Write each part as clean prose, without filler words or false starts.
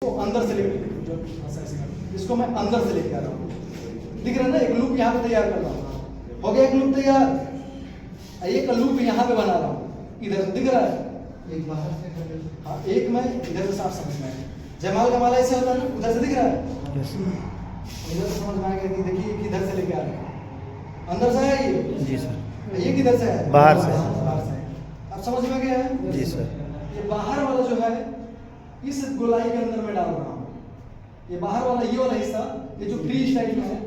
अंदर से लेके इसको मैं अंदर से लेके आ रहा हूँ। दिख रहा है ना, एक लूप यहाँ पे तैयार कर रहा हूँ। हो गया एक लूप तैयार, एक लूप यहाँ पे बना रहा हूँ। इधर दिख रहा है, एक बाहर से, हाँ एक मैं इधर से साफ समझ में आया। जयमाल का माला ऐसे होता है ना, उधर से दिख रहा है, इधर से समझ में आएगा कि देखिए किधर से लेके आ रहे हैं। अंदर से है ये जी सर, ये किधर से है, बाहर से। बाहर से। अब समझ में गया है जी सर। ये बाहर वाला जो है इस गोलाई के अंदर में डाल रहा हूँ। ये बाहर वाला ये वाला हिस्सा, ये जो फ्री स्टाइल में है,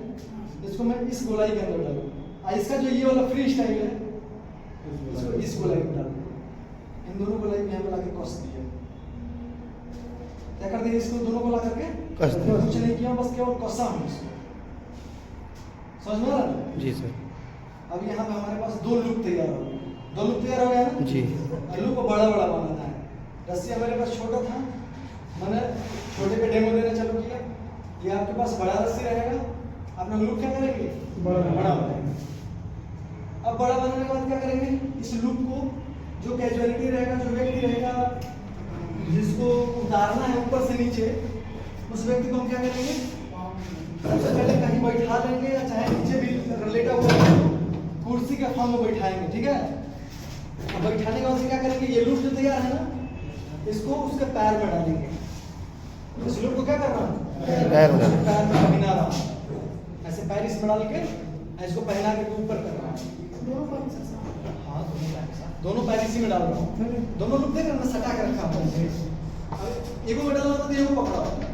इसको मैं इस गोलाई के अंदर डालूँ। और इसका जो ये वाला फ्री स्टाइल है, इसको इस गोलाई में डालूँ। इन दोनों गोलाई को यहाँ पे लाके कस दिया। क्या कर दिया, इसको दोनों को ला करके कस दिया। कुछ नहीं किया, बस केवल कसा हूँ इसको। समझ में आ रहा है? जी सर। अब यहाँ पे हमारे पास दो लूप तैयार हो गए। दो लूप तैयार हो गया ना जी। लूप को बड़ा बड़ा बनाना है। रस्सी हमारे पास छोटा था, मैंने छोटे पे डेमो देना चालू किया। ये आपके पास बड़ा रस्सी रहेगा, आप लोग लूप क्या करेंगे, बड़ा बनाएंगे। अब बड़ा बनाने के बाद क्या करेंगे, इस लूप को जो कैजुअलिटी रहेगा, जो व्यक्ति रहेगा जिसको उतारना है ऊपर से नीचे, उस व्यक्ति को हम क्या करेंगे, सबसे पहले कहीं बैठा लेंगे, या चाहे नीचे भी लेटा हुआ कुर्सी के फॉर्म में बैठाएंगे। ठीक है, अब बैठाने के बाद क्या करेंगे, ये लूप जो तैयार है ना, इसको उसके पैर में डालेंगे। इस लूप को क्या करना है, पैर में पहना रहा हूं। ऐसे पैर इसमें डाल के इसको पहना के ऊपर करना है। हाँ दोनों पैर इसी में डाल रहा हूँ। दोनों लूप देख रहे हैं, सटा के रखा हूँ। एगो में डाला होता तो एगो पकड़ा होता,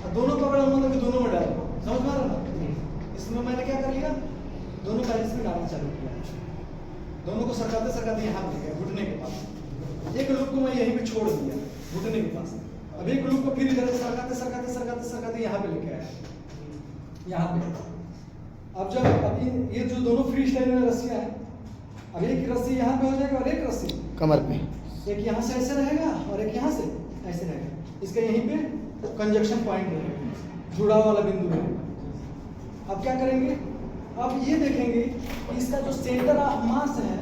और दोनों पकड़ा मतलब कि दोनों में डाल। समझ में आ रहा ना, इसमें मैंने क्या कर लिया, दोनों पैर इसमें डालना चालू किया। दोनों को सरकाते सरकाते यहाँ पे गया घुटने के पास। एक लूप को मैं यहीं पे छोड़ दिया घुटने के पास। अब एक लूप को फिर इधर सरकाते सरकाते सरकाते सरकाते यहाँ पे लेके आया, यहाँ पे। अब जब ये जो दोनों फ्री स्टाइल में रस्सियाँ हैं, अब एक रस्सी यहाँ पे हो जाएगा और एक रस्सी कमर पे, एक यहाँ से ऐसे रहेगा और एक यहाँ से ऐसे रहेगा। इसका यहीं पे कंजक्शन पॉइंट रहेगा, जुड़ाव वाला बिंदु रहेगा। अब क्या करेंगे, अब ये देखेंगे कि इसका जो सेंटर ऑफ मास है,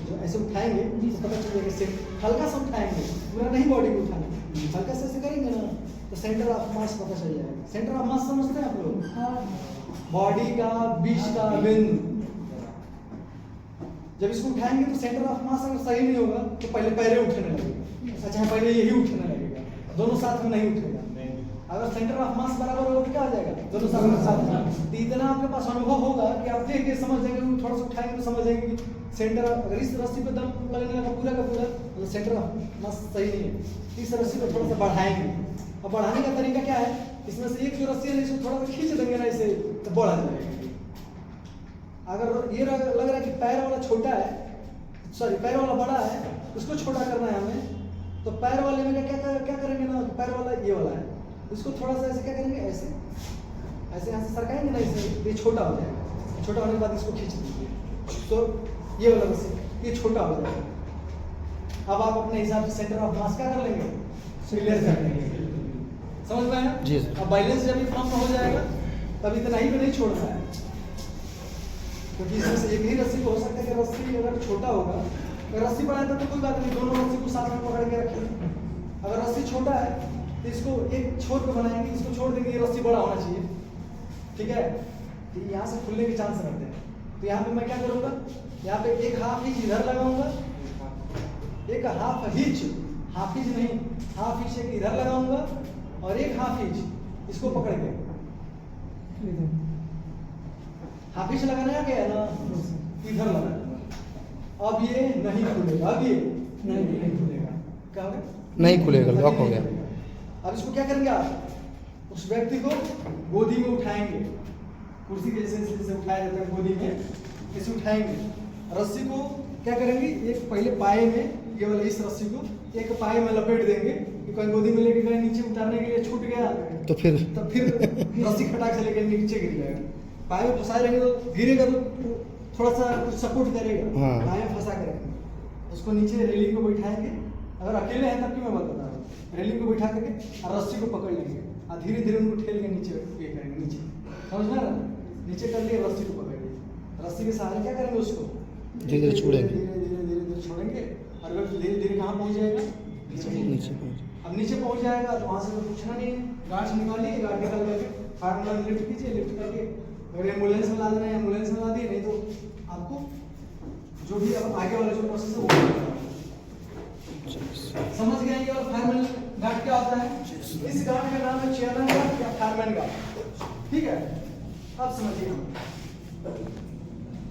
जो ऐसे उठाएंगे तो पता चलेगा, से हल्का सा उठाएंगे, पूरा नहीं बॉडी को उठाएंगे, हल्का से ऐसे करेंगे ना तो सेंटर ऑफ मास पता चल जाएगा। सेंटर ऑफ मास समझते हैं आप लोग, बॉडी का बीच का बिंदु। जब इसको उठाएंगे तो सेंटर ऑफ मास अगर सही नहीं होगा तो पहले पैरे उठने लगेगा, अच्छा पहले यही उठने लगेगा, दोनों साथ में नहीं उठेगा। अगर सेंटर ऑफ मास बराबर होगा तो क्या आ जाएगा, दोनों साथ में। तो इतना आपके पास अनुभव होगा कि आप देख के समझ जाएंगे, थोड़ा सा उठाएंगे तो समझ जाएंगे कि सेंटर, अगर इस रस्सी पे दम लगने लगा पूरा का पूरा तो सेंटर ऑफ मास सही नहीं है। इस रस्सी को थोड़ा सा बढ़ाएंगे, और बढ़ाने का तरीका क्या है, इसमें से एक जो रस्सी है इसको थोड़ा सा खींच देंगे ना इसे, तो बढ़ा जाएगा। अगर ये लग रहा है कि पैर वाला छोटा है, सॉरी पैर वाला बड़ा है, उसको छोटा करना है हमें, तो पैर वाले में क्या करेंगे ना, पैर वाला ये वाला है, इसको थोड़ा सा ऐसे क्या करेंगे, ऐसे ऐसे यहाँ से सरकाएंगे ना, इसे ये छोटा हो जाएगा। छोटा होने के बाद इसको खींच दीजिए, तो ये वाला बस ये छोटा हो जाएगा। अब आप अपने हिसाब से सेंटर ऑफ मास क्या कर लेंगे, क्लियर कर लेंगे। समझ में आया जी सर। अब बैलेंस जब ये फॉर्म में हो जाएगा तब इतना ही पे नहीं छोड़ना है, क्योंकि इसमें से एक ही रस्सी को हो सकता है कि रस्सी अगर छोटा होगा, अगर रस्सी बड़ा है तो कोई बात नहीं, दोनों रस्सी को साथ में पकड़ के रखें। अगर रस्सी छोटा है तो इसको एक छोर पे बनाएंगे, इसको छोड़ देंगे, ये रस्सी बड़ा होना चाहिए। ठीक है, तो यहाँ से खुलने के चांस रहते हैं। तो यहाँ पे मैं क्या करूँगा, यहाँ पे एक हाफ इंच इधर लगाऊंगा, एक हाफ इंच नहीं, हाफ इंच एक इधर लगाऊंगा, और एक हाफ इंच इसको पकड़ के, हाफ इंच लगाना है क्या ना, इधर लगाना। अब ये नहीं खुलेगा, अब ये नहीं खुलेगा, क्या होगा, नहीं खुलेगा, लॉक हो गया। अब इसको क्या करेंगे, आप उस व्यक्ति को गोदी में उठाएंगे, कुर्सी के जैसे उठाया जाता है गोदी में, इसे उठाएंगे। रस्सी को क्या करेंगे, एक पहले पाए में, ये वाला इस रस्सी को एक पाए में लपेट देंगे कि कहीं गोदी में लेके गए, नीचे उतारने के लिए छूट गया तो फिर रस्सी खटाक से लेकर नीचे गिर जाएगा। पाए में फंसाए रहेंगे तो गिरेगा तो थोड़ा सा कुछ सपोर्ट करेगा। हाँ। पाए में फंसा के रखेंगे, उसको नीचे रेलिंग को बैठाएंगे। अगर अकेले हैं तब की मैं बता रहा हूँ, रेलिंग को बैठा करके और रस्सी को पकड़ लेंगे और धीरे धीरे उनको ठेल के नीचे ये करेंगे, नीचे समझ में आ रहा है, नीचे कर लिए, रस्सी को पकड़ लिए, रस्सी के सहारे क्या करेंगे, उसको धीरे धीरे छोड़ेंगे, धीरे धीरे छोड़ेंगे, और धीरे धीरे कहाँ पहुँच जाएगा, नीचे। नीचे। अब अब नीचे पहुंच जाएगा तो वहां से तो पूछना नहीं है, गार्ड से निकालिए, गार्ड निकाल करके फायर वाला लिफ्ट कीजिए, लिफ्ट करके अगर एम्बुलेंस में ला देना है एम्बुलेंस में ला दिए, नहीं तो आपको जो भी अब आगे वाला जो प्रोसेस है वो करना है। समझ गए ये वाला फायरमैन गार्ड क्या होता है? इस गार्ड का नाम है चेयरमैन गार्ड या फायरमैन गार्ड, ठीक है? अब समझिए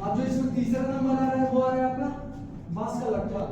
अब जो इसमें तीसरा नंबर आ रहा है वो आ रहा है आपका बांस का लट्ठा।